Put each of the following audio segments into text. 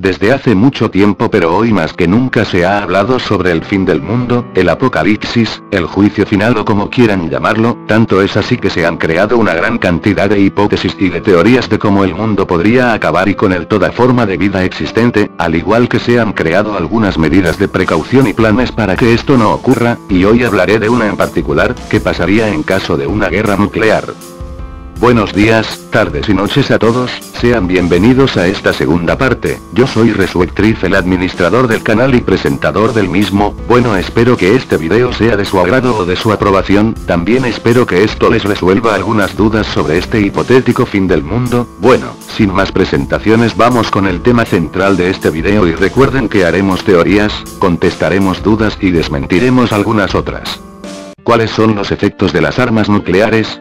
Desde hace mucho tiempo, pero hoy más que nunca se ha hablado sobre el fin del mundo, el apocalipsis, el juicio final o como quieran llamarlo, tanto es así que se han creado una gran cantidad de hipótesis y de teorías de cómo el mundo podría acabar y con él toda forma de vida existente, al igual que se han creado algunas medidas de precaución y planes para que esto no ocurra, y hoy hablaré de una en particular, que pasaría en caso de una guerra nuclear. Buenos días, tardes y noches a todos, sean bienvenidos a esta segunda parte. Yo soy Resuectriz, el administrador del canal y presentador del mismo. Bueno, espero que este video sea de su agrado o de su aprobación, también espero que esto les resuelva algunas dudas sobre este hipotético fin del mundo. Bueno, sin más presentaciones vamos con el tema central de este video y recuerden que haremos teorías, contestaremos dudas y desmentiremos algunas otras. ¿Cuáles son los efectos de las armas nucleares?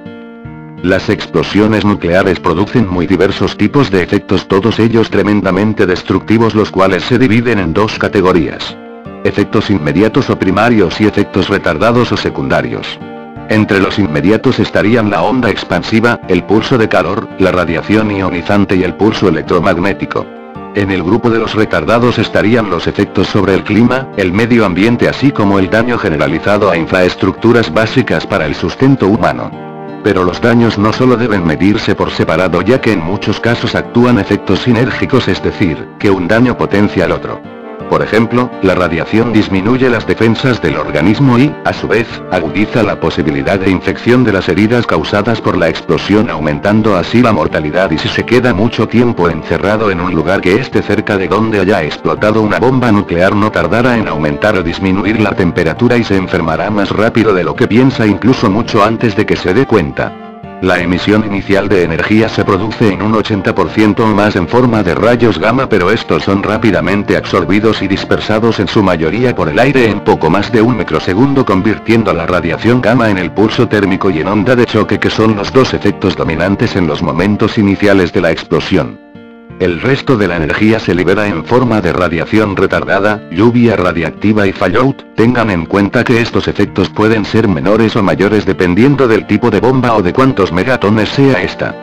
Las explosiones nucleares producen muy diversos tipos de efectos, todos ellos tremendamente destructivos, los cuales se dividen en dos categorías: efectos inmediatos o primarios y efectos retardados o secundarios. Entre los inmediatos estarían la onda expansiva, el pulso de calor, la radiación ionizante y el pulso electromagnético. En el grupo de los retardados estarían los efectos sobre el clima, el medio ambiente, así como el daño generalizado a infraestructuras básicas para el sustento humano. Pero los daños no solo deben medirse por separado, ya que en muchos casos actúan efectos sinérgicos, es decir, que un daño potencia al otro. Por ejemplo, la radiación disminuye las defensas del organismo y, a su vez, agudiza la posibilidad de infección de las heridas causadas por la explosión, aumentando así la mortalidad. Y si se queda mucho tiempo encerrado en un lugar que esté cerca de donde haya explotado una bomba nuclear, no tardará en aumentar o disminuir la temperatura y se enfermará más rápido de lo que piensa, incluso mucho antes de que se dé cuenta. La emisión inicial de energía se produce en un 80% o más en forma de rayos gamma, pero estos son rápidamente absorbidos y dispersados en su mayoría por el aire en poco más de un microsegundo, convirtiendo la radiación gamma en el pulso térmico y en onda de choque, que son los dos efectos dominantes en los momentos iniciales de la explosión. El resto de la energía se libera en forma de radiación retardada, lluvia radiactiva y fallout. Tengan en cuenta que estos efectos pueden ser menores o mayores dependiendo del tipo de bomba o de cuántos megatones sea esta.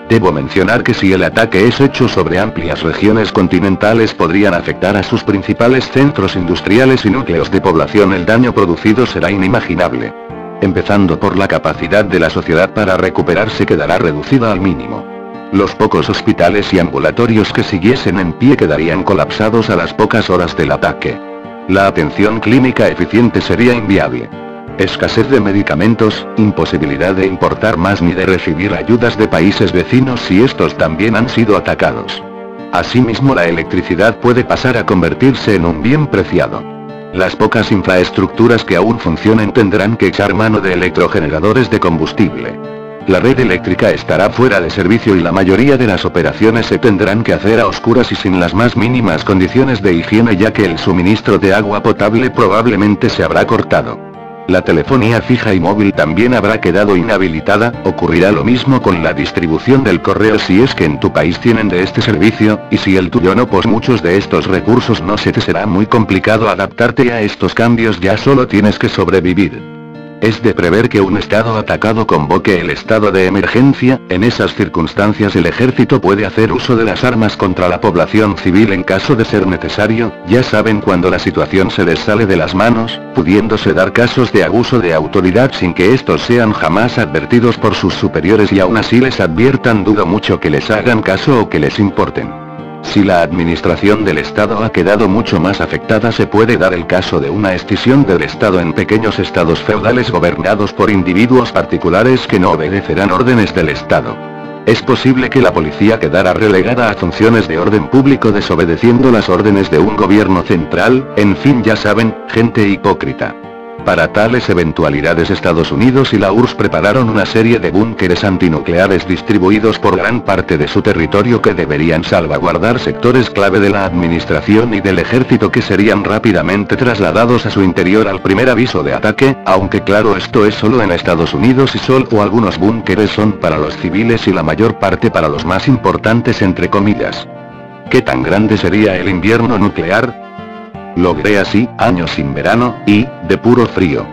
Debo mencionar que si el ataque es hecho sobre amplias regiones continentales, podrían afectar a sus principales centros industriales y núcleos de población. El daño producido será inimaginable. Empezando por la capacidad de la sociedad para recuperarse quedará reducida al mínimo. Los pocos hospitales y ambulatorios que siguiesen en pie quedarían colapsados a las pocas horas del ataque. La atención clínica eficiente sería inviable. Escasez de medicamentos, imposibilidad de importar más ni de recibir ayudas de países vecinos si estos también han sido atacados. Asimismo, la electricidad puede pasar a convertirse en un bien preciado. Las pocas infraestructuras que aún funcionen tendrán que echar mano de electrogeneradores de combustible. La red eléctrica estará fuera de servicio y la mayoría de las operaciones se tendrán que hacer a oscuras y sin las más mínimas condiciones de higiene, ya que el suministro de agua potable probablemente se habrá cortado. La telefonía fija y móvil también habrá quedado inhabilitada. Ocurrirá lo mismo con la distribución del correo si es que en tu país tienen de este servicio, y si el tuyo no, pues muchos de estos recursos no se te será muy complicado adaptarte a estos cambios, ya solo tienes que sobrevivir. Es de prever que un estado atacado convoque el estado de emergencia. En esas circunstancias el ejército puede hacer uso de las armas contra la población civil en caso de ser necesario, ya saben, cuando la situación se les sale de las manos, pudiéndose dar casos de abuso de autoridad sin que estos sean jamás advertidos por sus superiores y aún así les adviertan, dudo mucho que les hagan caso o que les importen. Si la administración del Estado ha quedado mucho más afectada, se puede dar el caso de una escisión del Estado en pequeños estados feudales gobernados por individuos particulares que no obedecerán órdenes del Estado. Es posible que la policía quedara relegada a funciones de orden público desobedeciendo las órdenes de un gobierno central. En fin, ya saben, gente hipócrita. Para tales eventualidades, Estados Unidos y la URSS prepararon una serie de búnkeres antinucleares distribuidos por gran parte de su territorio que deberían salvaguardar sectores clave de la administración y del ejército, que serían rápidamente trasladados a su interior al primer aviso de ataque, aunque claro, esto es solo en Estados Unidos y solo algunos búnkeres son para los civiles y la mayor parte para los más importantes, entre comillas. ¿Qué tan grande sería el invierno nuclear? Logré así, años sin verano, y, de puro frío.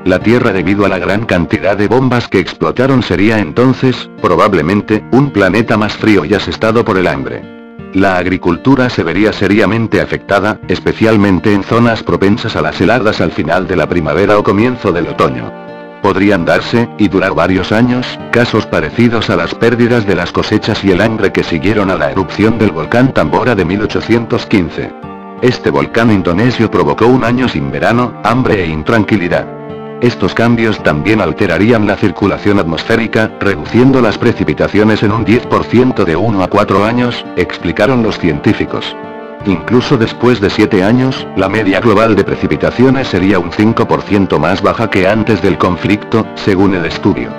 La Tierra, debido a la gran cantidad de bombas que explotaron, sería entonces, probablemente, un planeta más frío y asestado por el hambre. La agricultura se vería seriamente afectada, especialmente en zonas propensas a las heladas al final de la primavera o comienzo del otoño. Podrían darse, y durar varios años, casos parecidos a las pérdidas de las cosechas y el hambre que siguieron a la erupción del volcán Tambora de 1815. Este volcán indonesio provocó un año sin verano, hambre e intranquilidad. Estos cambios también alterarían la circulación atmosférica, reduciendo las precipitaciones en un 10% de 1 a 4 años, explicaron los científicos. Incluso después de 7 años, la media global de precipitaciones sería un 5% más baja que antes del conflicto, según el estudio.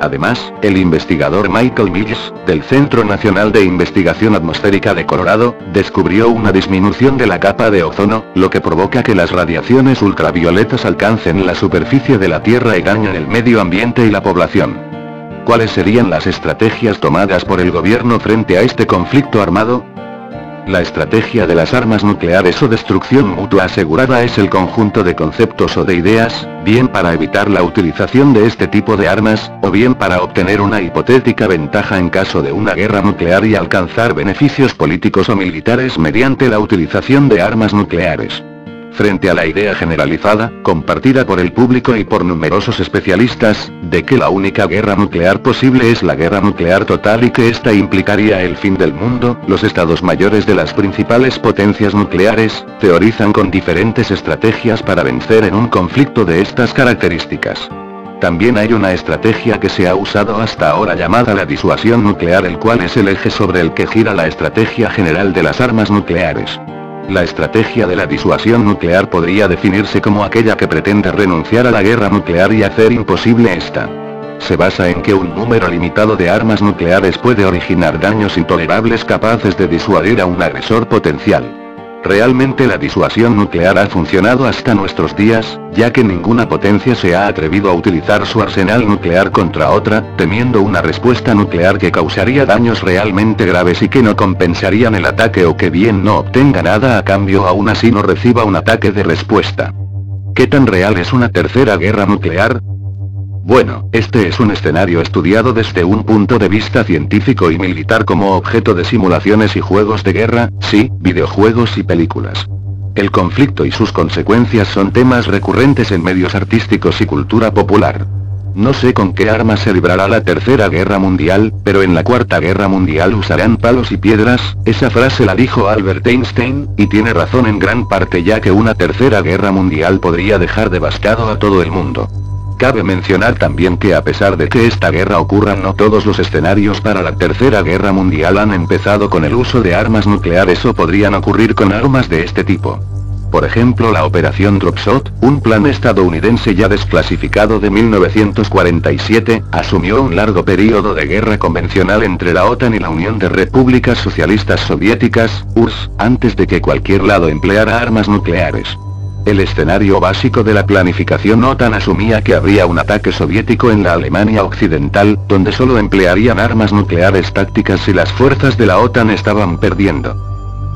Además, el investigador Michael Mills, del Centro Nacional de Investigación Atmosférica de Colorado, descubrió una disminución de la capa de ozono, lo que provoca que las radiaciones ultravioletas alcancen la superficie de la Tierra y dañen el medio ambiente y la población. ¿Cuáles serían las estrategias tomadas por el gobierno frente a este conflicto armado? La estrategia de las armas nucleares o destrucción mutua asegurada es el conjunto de conceptos o de ideas, bien para evitar la utilización de este tipo de armas, o bien para obtener una hipotética ventaja en caso de una guerra nuclear y alcanzar beneficios políticos o militares mediante la utilización de armas nucleares. Frente a la idea generalizada, compartida por el público y por numerosos especialistas, de que la única guerra nuclear posible es la guerra nuclear total y que esta implicaría el fin del mundo, los estados mayores de las principales potencias nucleares, teorizan con diferentes estrategias para vencer en un conflicto de estas características. También hay una estrategia que se ha usado hasta ahora llamada la disuasión nuclear, el cual es el eje sobre el que gira la estrategia general de las armas nucleares. La estrategia de la disuasión nuclear podría definirse como aquella que pretende renunciar a la guerra nuclear y hacer imposible esta. Se basa en que un número limitado de armas nucleares puede originar daños intolerables capaces de disuadir a un agresor potencial. Realmente la disuasión nuclear ha funcionado hasta nuestros días, ya que ninguna potencia se ha atrevido a utilizar su arsenal nuclear contra otra, temiendo una respuesta nuclear que causaría daños realmente graves y que no compensarían el ataque, o que bien no obtenga nada a cambio aún así no reciba un ataque de respuesta. ¿Qué tan real es una tercera guerra nuclear? Bueno, este es un escenario estudiado desde un punto de vista científico y militar como objeto de simulaciones y juegos de guerra, sí, videojuegos y películas. El conflicto y sus consecuencias son temas recurrentes en medios artísticos y cultura popular. No sé con qué armas se librará la tercera guerra mundial, pero en la cuarta guerra mundial usarán palos y piedras, esa frase la dijo Albert Einstein, y tiene razón en gran parte, ya que una tercera guerra mundial podría dejar devastado a todo el mundo. Cabe mencionar también que a pesar de que esta guerra ocurra, no todos los escenarios para la tercera guerra mundial han empezado con el uso de armas nucleares o podrían ocurrir con armas de este tipo. Por ejemplo, la Operación Drop Shot, un plan estadounidense ya desclasificado de 1947, asumió un largo periodo de guerra convencional entre la OTAN y la Unión de Repúblicas Socialistas Soviéticas, URSS, antes de que cualquier lado empleara armas nucleares. El escenario básico de la planificación OTAN asumía que habría un ataque soviético en la Alemania Occidental, donde solo emplearían armas nucleares tácticas si las fuerzas de la OTAN estaban perdiendo.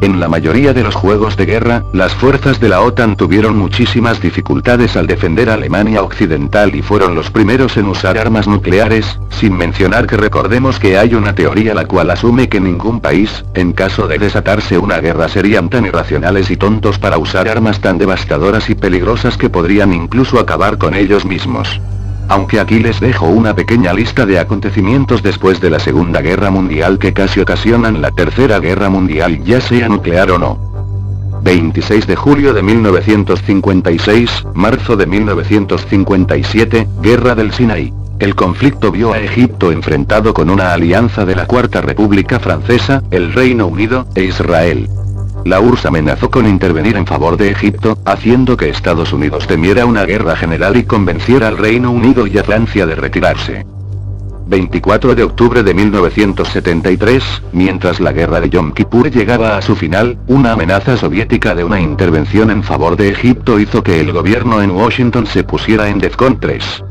En la mayoría de los juegos de guerra, las fuerzas de la OTAN tuvieron muchísimas dificultades al defender a Alemania Occidental y fueron los primeros en usar armas nucleares, sin mencionar que recordemos que hay una teoría la cual asume que ningún país, en caso de desatarse una guerra, serían tan irracionales y tontos para usar armas tan devastadoras y peligrosas que podrían incluso acabar con ellos mismos. Aunque aquí les dejo una pequeña lista de acontecimientos después de la Segunda Guerra Mundial que casi ocasionan la Tercera Guerra Mundial, ya sea nuclear o no. 26 de julio de 1956, marzo de 1957, Guerra del Sinaí. El conflicto vio a Egipto enfrentado con una alianza de la Cuarta República Francesa, el Reino Unido, e Israel. La URSS amenazó con intervenir en favor de Egipto, haciendo que Estados Unidos temiera una guerra general y convenciera al Reino Unido y a Francia de retirarse. 24 de octubre de 1973, mientras la guerra de Yom Kippur llegaba a su final, una amenaza soviética de una intervención en favor de Egipto hizo que el gobierno en Washington se pusiera en DEFCON 3.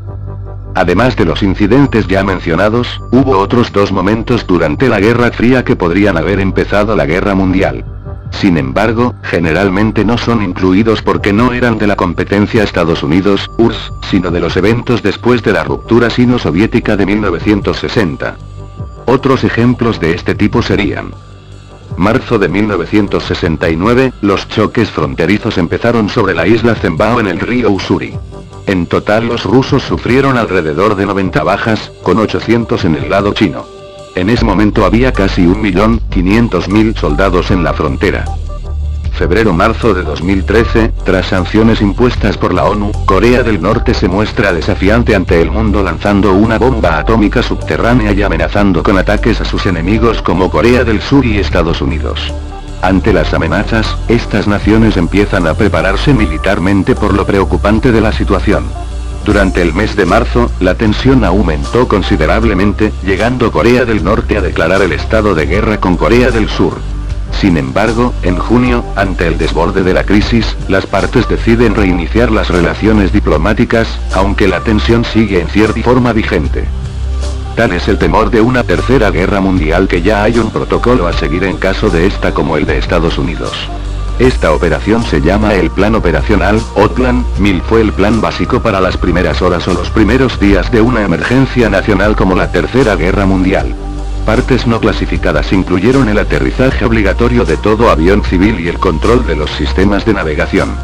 Además de los incidentes ya mencionados, hubo otros dos momentos durante la Guerra Fría que podrían haber empezado la Guerra Mundial. Sin embargo, generalmente no son incluidos porque no eran de la competencia Estados Unidos, URSS, sino de los eventos después de la ruptura sino-soviética de 1960. Otros ejemplos de este tipo serían: Marzo de 1969, los choques fronterizos empezaron sobre la isla Zembao en el río Ussuri. En total los rusos sufrieron alrededor de 90 bajas, con 800 en el lado chino. En ese momento había casi 1.500.000 soldados en la frontera. Febrero-marzo de 2013, tras sanciones impuestas por la ONU, Corea del Norte se muestra desafiante ante el mundo lanzando una bomba atómica subterránea y amenazando con ataques a sus enemigos como Corea del Sur y Estados Unidos. Ante las amenazas, estas naciones empiezan a prepararse militarmente por lo preocupante de la situación. Durante el mes de marzo, la tensión aumentó considerablemente, llegando Corea del Norte a declarar el estado de guerra con Corea del Sur. Sin embargo, en junio, ante el desborde de la crisis, las partes deciden reiniciar las relaciones diplomáticas, aunque la tensión sigue en cierta forma vigente. Tal es el temor de una tercera guerra mundial que ya hay un protocolo a seguir en caso de esta como el de Estados Unidos. Esta operación se llama el Plan Operacional, o Plan 1000 fue el plan básico para las primeras horas o los primeros días de una emergencia nacional como la Tercera Guerra Mundial. Partes no clasificadas incluyeron el aterrizaje obligatorio de todo avión civil y el control de los sistemas de navegación.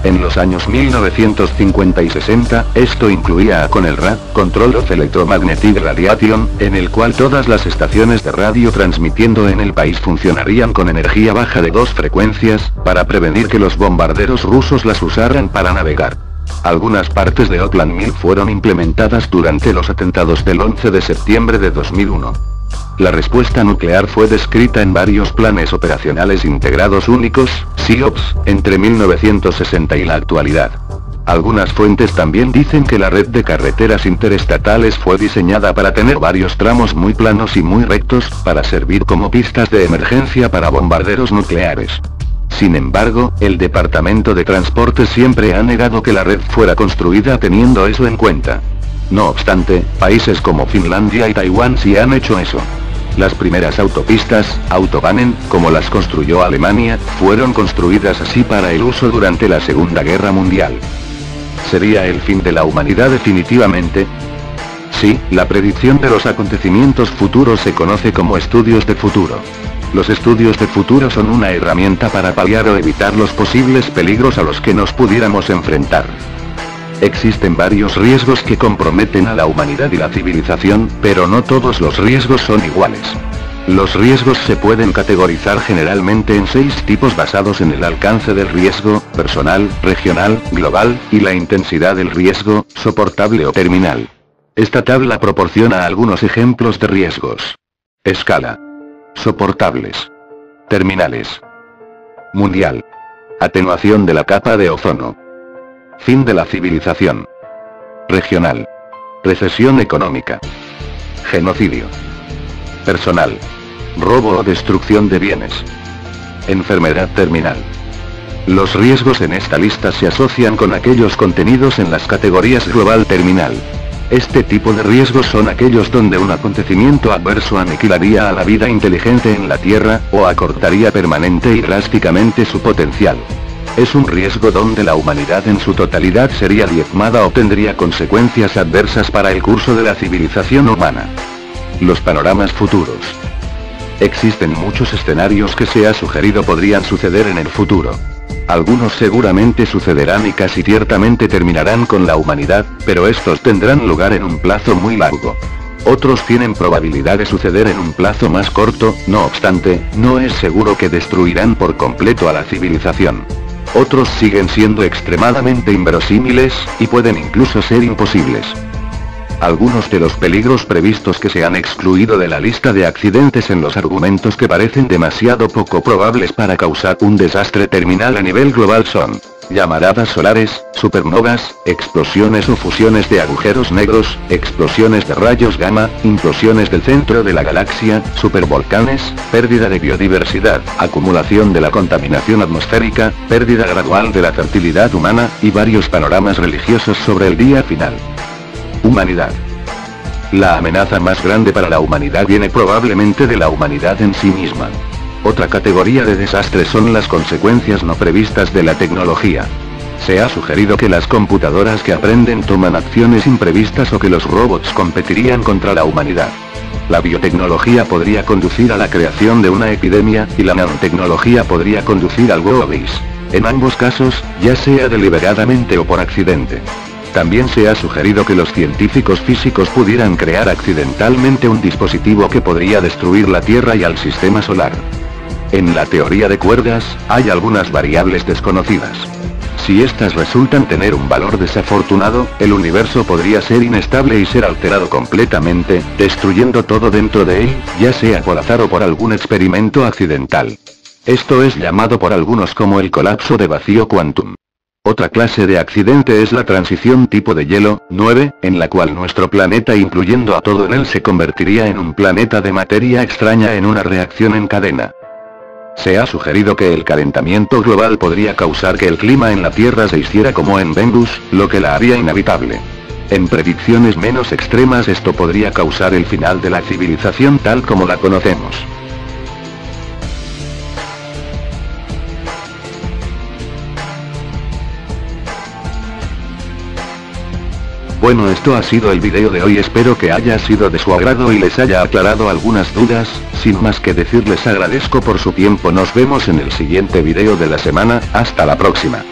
En los años 1950 y 60, esto incluía a CONELRAD, Control of Electromagnetic Radiation, en el cual todas las estaciones de radio transmitiendo en el país funcionarían con energía baja de 2 frecuencias, para prevenir que los bombarderos rusos las usaran para navegar. Algunas partes de Plan 1000 fueron implementadas durante los atentados del 11 de septiembre de 2001. La respuesta nuclear fue descrita en varios planes operacionales integrados únicos, SIOPs, entre 1960 y la actualidad. Algunas fuentes también dicen que la red de carreteras interestatales fue diseñada para tener varios tramos muy planos y muy rectos, para servir como pistas de emergencia para bombarderos nucleares. Sin embargo, el Departamento de Transporte siempre ha negado que la red fuera construida teniendo eso en cuenta. No obstante, países como Finlandia y Taiwán sí han hecho eso. Las primeras autopistas, Autobahnen, como las construyó Alemania, fueron construidas así para el uso durante la Segunda Guerra Mundial. ¿Sería el fin de la humanidad definitivamente? Sí, la predicción de los acontecimientos futuros se conoce como estudios de futuro. Los estudios de futuro son una herramienta para paliar o evitar los posibles peligros a los que nos pudiéramos enfrentar. Existen varios riesgos que comprometen a la humanidad y la civilización, pero no todos los riesgos son iguales. Los riesgos se pueden categorizar generalmente en 6 tipos basados en el alcance del riesgo, personal, regional, global, y la intensidad del riesgo, soportable o terminal. Esta tabla proporciona algunos ejemplos de riesgos. Escala. Soportables. Terminales. Mundial. Atenuación de la capa de ozono. Fin de la civilización. Regional. Recesión económica. Genocidio. Personal. Robo o destrucción de bienes. Enfermedad terminal. Los riesgos en esta lista se asocian con aquellos contenidos en las categorías global terminal. Este tipo de riesgos son aquellos donde un acontecimiento adverso aniquilaría a la vida inteligente en la Tierra, o acortaría permanente y drásticamente su potencial. Es un riesgo donde la humanidad en su totalidad sería diezmada o tendría consecuencias adversas para el curso de la civilización humana. Los panoramas futuros. Existen muchos escenarios que se ha sugerido podrían suceder en el futuro. Algunos seguramente sucederán y casi ciertamente terminarán con la humanidad, pero estos tendrán lugar en un plazo muy largo. Otros tienen probabilidad de suceder en un plazo más corto, no obstante, no es seguro que destruirán por completo a la civilización. Otros siguen siendo extremadamente inverosímiles, y pueden incluso ser imposibles. Algunos de los peligros previstos que se han excluido de la lista de accidentes en los argumentos que parecen demasiado poco probables para causar un desastre terminal a nivel global son llamaradas solares, supernovas, explosiones o fusiones de agujeros negros, explosiones de rayos gamma, implosiones del centro de la galaxia, supervolcanes, pérdida de biodiversidad, acumulación de la contaminación atmosférica, pérdida gradual de la fertilidad humana, y varios panoramas religiosos sobre el día final. Humanidad. La amenaza más grande para la humanidad viene probablemente de la humanidad en sí misma. Otra categoría de desastres son las consecuencias no previstas de la tecnología. Se ha sugerido que las computadoras que aprenden toman acciones imprevistas o que los robots competirían contra la humanidad. La biotecnología podría conducir a la creación de una epidemia, y la nanotecnología podría conducir al Wobis. En ambos casos, ya sea deliberadamente o por accidente. También se ha sugerido que los científicos físicos pudieran crear accidentalmente un dispositivo que podría destruir la Tierra y al sistema solar. En la teoría de cuerdas, hay algunas variables desconocidas. Si estas resultan tener un valor desafortunado, el universo podría ser inestable y ser alterado completamente, destruyendo todo dentro de él, ya sea por azar o por algún experimento accidental. Esto es llamado por algunos como el colapso de vacío quantum. Otra clase de accidente es la transición tipo de hielo, 9, en la cual nuestro planeta incluyendo a todo en él se convertiría en un planeta de materia extraña en una reacción en cadena. Se ha sugerido que el calentamiento global podría causar que el clima en la Tierra se hiciera como en Venus, lo que la haría inhabitable. En predicciones menos extremas esto podría causar el final de la civilización tal como la conocemos. Bueno, esto ha sido el video de hoy, espero que haya sido de su agrado y les haya aclarado algunas dudas. Sin más que decir, les agradezco por su tiempo, nos vemos en el siguiente video de la semana, hasta la próxima.